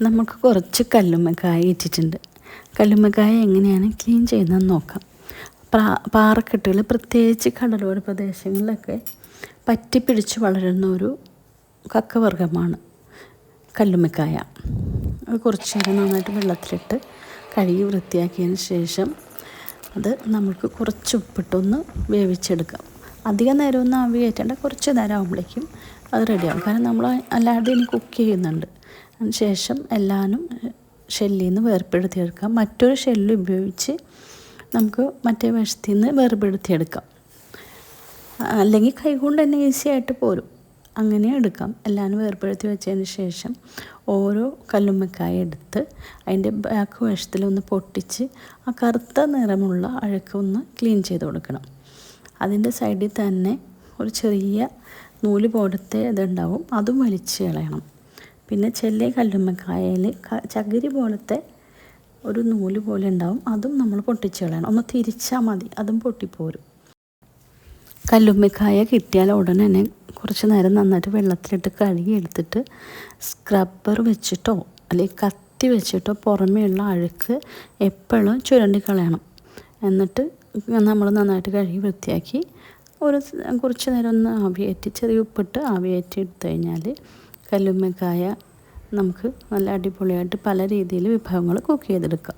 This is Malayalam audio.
നമുക്ക് കുറച്ച് കല്ലുമ്മക്കായ ഇട്ടിട്ടുണ്ട്. കല്ലുമ്മക്കായ എങ്ങനെയാണ് ക്ലീൻ ചെയ്യുന്നതെന്ന് നോക്കാം. പാറക്കെട്ടുകൾ, പ്രത്യേകിച്ച് കടലോര പ്രദേശങ്ങളിലൊക്കെ പറ്റിപ്പിടിച്ച് വളരുന്ന ഒരു കക്കവർഗ്ഗമാണ് കല്ലുമ്മക്കായ. അത് കുറച്ച് നേരം നന്നായിട്ട് വെള്ളത്തിലിട്ട് കഴുകി വൃത്തിയാക്കിയതിന് ശേഷം അത് നമുക്ക് കുറച്ച് ഉപ്പിട്ടൊന്ന് വേവിച്ചെടുക്കാം. അധികം നേരമൊന്നും ആവി കയറ്റേണ്ട, കുറച്ച് നേരം ആകുമ്പോഴേക്കും അത് റെഡിയാകും. കാരണം നമ്മൾ അല്ലാതെ ഇനി കുക്ക് ചെയ്യുന്നുണ്ട്. അതിന് ശേഷം എല്ലാനും ഷെല്ലിൽ നിന്ന് വേർപ്പെടുത്തിയെടുക്കാം. മറ്റൊരു ഷെല്ല് ഉപയോഗിച്ച് നമുക്ക് മറ്റേ വശത്തിൽ നിന്ന് വേർപ്പെടുത്തിയെടുക്കാം. അല്ലെങ്കിൽ കൈകൊണ്ട് തന്നെ ഈസി ആയിട്ട് പോരും. അങ്ങനെ എടുക്കാം. എല്ലാനും വേർപ്പെടുത്തി വെച്ചതിന് ശേഷം ഓരോ കല്ലുമ്മക്കായ എടുത്ത് അതിൻ്റെ ബാക്ക് വശത്തിലൊന്ന് പൊട്ടിച്ച് ആ കറുത്ത നിറമുള്ള അഴുക്കൊന്ന് ക്ലീൻ ചെയ്ത് കൊടുക്കണം. അതിൻ്റെ സൈഡിൽ തന്നെ ഒരു ചെറിയ നൂല് പോലത്തെ ഇതുണ്ടാവും, അതും വലിച്ച് കളയണം. പിന്നെ ചില കല്ലുമ്മക്കായയിൽ ചകിരി പോലത്തെ ഒരു നൂല് പോലെ ഉണ്ടാവും, അതും നമ്മൾ പൊട്ടിച്ച് കളയണം. ഒന്ന് തിരിച്ചാൽ മതി, അതും പൊട്ടിപ്പോരും. കല്ലുമ്മക്കായ കിട്ടിയാൽ ഉടനെ തന്നെ കുറച്ച് നേരം നന്നായിട്ട് വെള്ളത്തിലിട്ട് കഴുകി എടുത്തിട്ട് സ്ക്രബ്ബർ വെച്ചിട്ടോ അല്ലെങ്കിൽ കത്തി വെച്ചിട്ടോ പുറമേയുള്ള അഴുക്ക് എപ്പോഴും ചുരണ്ടി കളയണം. എന്നിട്ട് നമ്മൾ നന്നായിട്ട് കഴുകി വൃത്തിയാക്കി കുറച്ച് നേരം ഒന്ന് ആവിയേറ്റി, ചെറിയ ഉപ്പിട്ട് ആവിയേറ്റി എടുത്തു കഴിഞ്ഞാൽ കല്ലുമ്മക്കായ നമുക്ക് നല്ല അടിപൊളിയായിട്ട് പല രീതിയിൽ വിഭവങ്ങൾ കുക്ക് ചെയ്തെടുക്കാം.